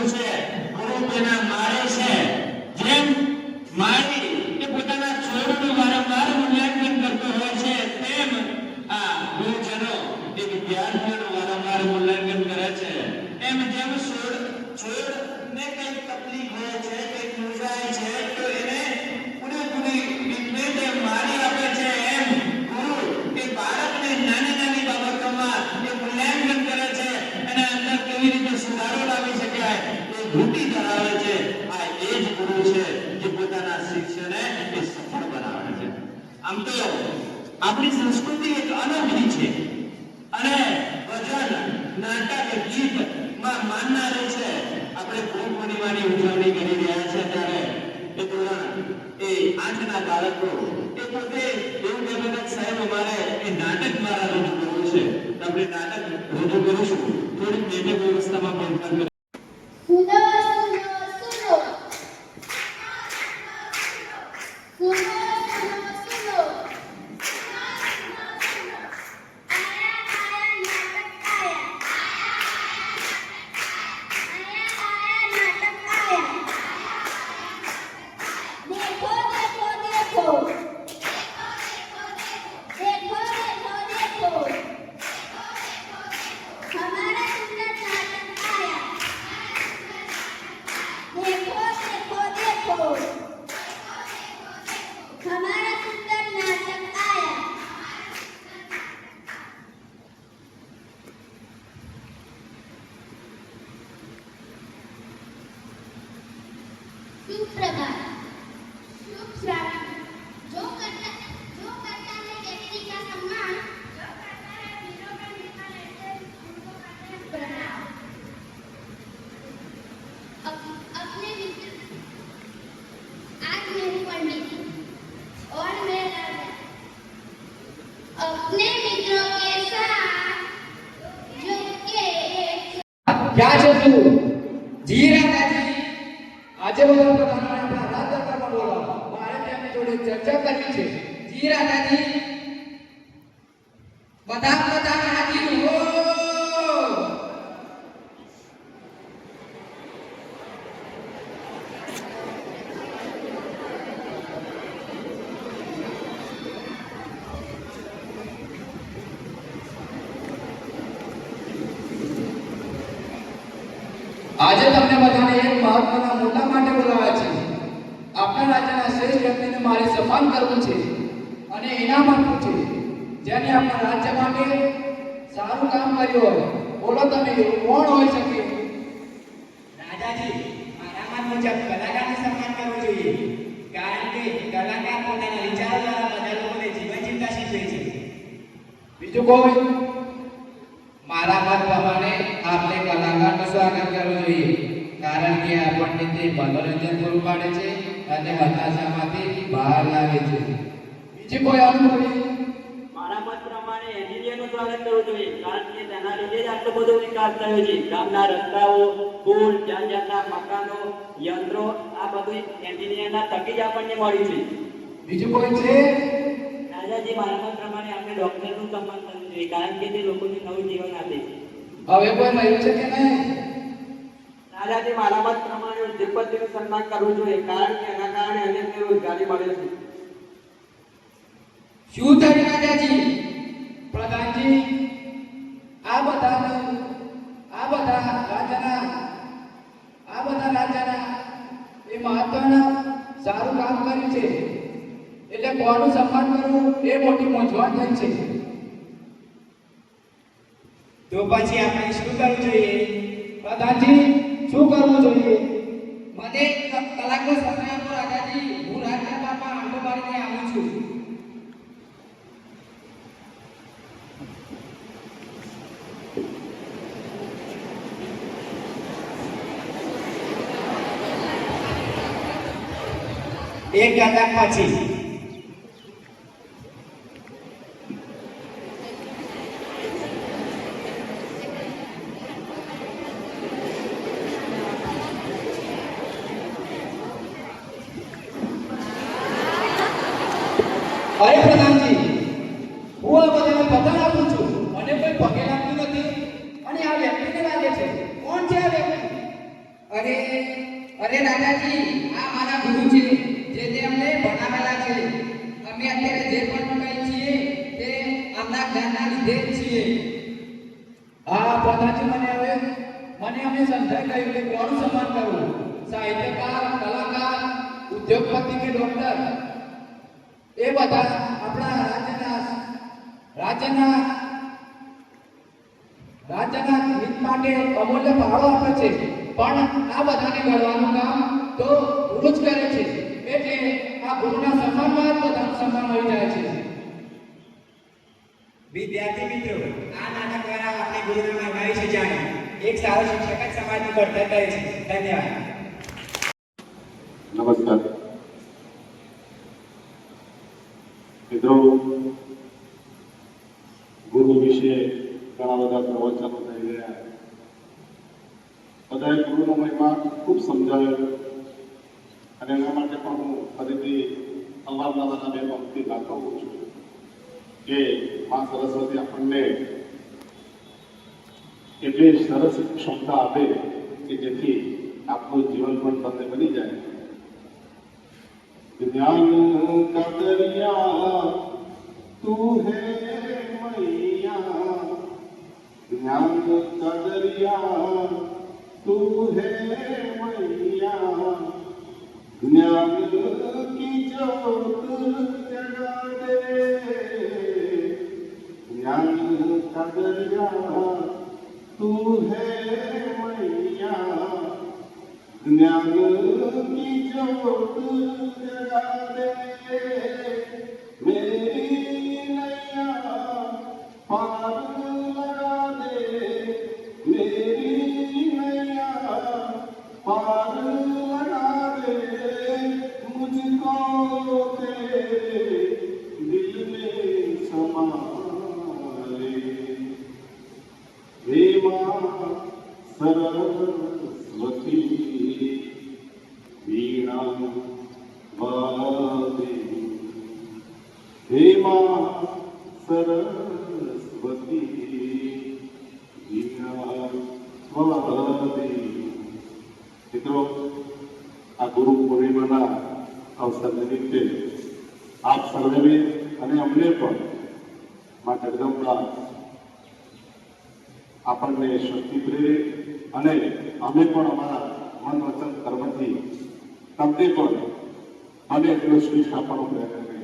ગુરુ છે ગુરુ તેના માળે છે જેમ માળી એ પોતાના છોડનું વારંવાર મૂલ્યાંકન કરતો હોય છે તેમ આ ગુરુજનો એ વિદ્યાર્થીઓનું વારંવાર મૂલ્યાંકન કરે છે એમ જેમ છોડને કઈ તકલીફ હોય છે કઈ મૂંઝાય છે તો એને પૂરેપૂરી રીતે મારી આપે છે એમ ગુરુ એ બાળકને નાની નાની બાબતોમાં એ મૂલ્યાંકન કરે છે અને અંદર કેવી રીતે સુધારો લાવી શકાય એ વૃત્તિ ધરાવે છે આ એ જ ગુરુ છે જે પોતાના શિષ્યને એ સફળ બનાવે છે આમ તો આપણી સંસ્કૃતિ એક અનોખી છે અને ભજન નાટક ગીત માં માનનારી છે આપણે ગુરુ પૂર્ણિમાની ઉજવણી કરી રહ્યા છે ત્યારે એ ધોરણ એ 8 ના બાળકો એ પોતે એવું કહેતા કે સાહેબ અમારે એ નાટક દ્વારા રજૂ કરવું છે તો આપણે નાટક રજૂ કરીશું થોડીક બેઠક વ્યવસ્થામાં ફેરફાર કરીશું क्या છે તું જીરા દાદી આજે બધા પ્રધાનમંત્રી આપણા રાજ દરબારમાં બોલાવો મારે તેમની જોડે ચર્ચા કરવી છે જીરા દાદી બધા હાજર હો આજે તમને બધાને એક મહત્વના મુદ્દા માટે બોલાવ્યા છે આપણા રાજ્યના શ્રેષ્ઠ વ્યક્તિને મારે સન્માન કરવું છે અને ઇનામ આપવું છે જેને આપણા રાજ્ય માટે સારું કામ કર્યું હોય બોલો તમે કોણ હોઈ શકે રાજાજી મારા મત મુજબ કલાકારને સન્માન કરવું જોઈએ કારણ કે કલાકાર પોતાના વિચારો દ્વારા બધા લોકોને જીવન જીવતા શીખવે છે બીજું કોઈ મારા મત પ્રમાણે આપણે કલાકારનું સ્વાગત કરવું જોઈએ કારણ કે આપણને તે મનોરંજન પૂરું પાડે છે અને હતાશામાંથી બહાર લાવે છે બીજી કોઈ અનુભવી મારા મત પ્રમાણે એન્જિનિયરનું સ્વાગત કરવું જોઈએ કારણ કે તેના લીધે જ આટલો બધો વિકાસ થયો છે ગામના રસ્તાઓ પુલ જાતના મકાનો યંત્રો આ બધું એન્જિનિયરના થકી જ આપણને મળ્યું છે બીજું કોઈ છે રાજાજી મારા મત પ્રમાણે આપણે ડોક્ટરનું સન્માન કરવું જોઈએ કારણ કે તે લોકોને નવું જીવન આપે છે હવે કોઈ મળ્યું છે કે નહીં રાજાજી મારા મત પ્રમાણે ઉદ્યોગપતિનું સન્માન કરવું જોઈએ કારણ કે એના કારણે અનેકને રોજગારી મળે છે શું થયું રાજાજી પ્રધાનજી આ બધા રાજ્યના એ મહત્વના સારું કામ કર્યું છે એટલે કોનું સન્માન કરવું એ મોટી મૂંઝવણ થઈ છે તો પછી આપણે શું કરવું જોઈએ પ્રધાનજી શું કરવું જોઈએ મને કલાકનો સમય આપો રાજાજી હું રાજના બાપા આંટો મારીને આવું છું એક કલાક પછી અરે પ્રધાનજી હું આ બધાને પતન આપું છું અને કોઈ પગે લાગતું નથી અને આ વ્યક્તિને લાગે છે કોણ છે આ વ્યક્તિ અરે અરે રાજાજી, આ મારા ગુરુ છે, જે અમને ભણાવેલા છે. અમે અત્યારે જે પણ કહીએ છીએ તે આમના જ્ઞાનના લીધે જ છીએ. આ પ્રધાનજી મને અમે સમજાઈ ગયું કે કોણ સન્માન કરવું, સાહિત્યકાર, કલાકાર, ઉદ્યોગપતિ કે ડોક્ટર. એ બધા આપણા રાજ્યના હિત માટે અમૂલ્ય ફાળો આપે છે, પણ આ બધાને ઘડવાનું કામ તો ગુરુ જ કરે છે. એટલે આ ગુરુના સન્માનમાં જ બધાનું સન્માન મળી જાય છે. વિદ્યાર્થી મિત્રો, આ નાટક દ્વારા આપણે ગુરુના મહિમા વિશે જાણ્યું. એક સારો શિક્ષક જ સમાજનું ઘડતર કરે છે. ધન્યવાદ. નમસ્કાર મિત્રો, ગુરુ વિશે ઘણા બધા પ્રવચનો થઈ ગયા. બધાએ ગુરુનો મહિમા ખૂબ સમજાવ્યો અને એના માટે પણ હું ફરીથી અવારનવાર બે પંક્તિ દાખવું છું કે મા સરસ્વતી આપણને એટલી સરસ ક્ષમતા આપે કે જેથી આપણું જીવન પણ તમને બની જાય. ज्ञान का दरिया तू है मैया, ज्ञान का दरिया तू है मैया, ज्ञान की ज्योत जगा दे, ज्ञान का दरिया तू है मैया, ज्ञान की ज्योत जगा दे, मेरी नैया पार लगा दे, मेरी नैया पार लगा दे, मुझको तेरे दिल में समा ले, हे माँ सरस्वती वीणा वादे, हे माँ सरस्वती वीणा वादे. મિત્રો, આ ગુરુ પૂર્ણિમાના અવસર નિમિત્તે આપ સર્વેને અને અમને પણ મા જગદંબા આપણને શક્તિ પ્રેરે અને અમે પણ અમારા મન વચન કર્મથી તમને પણ અને એટલો શ્રેષ્ઠ આપવાનો પ્રયત્ન કરીએ.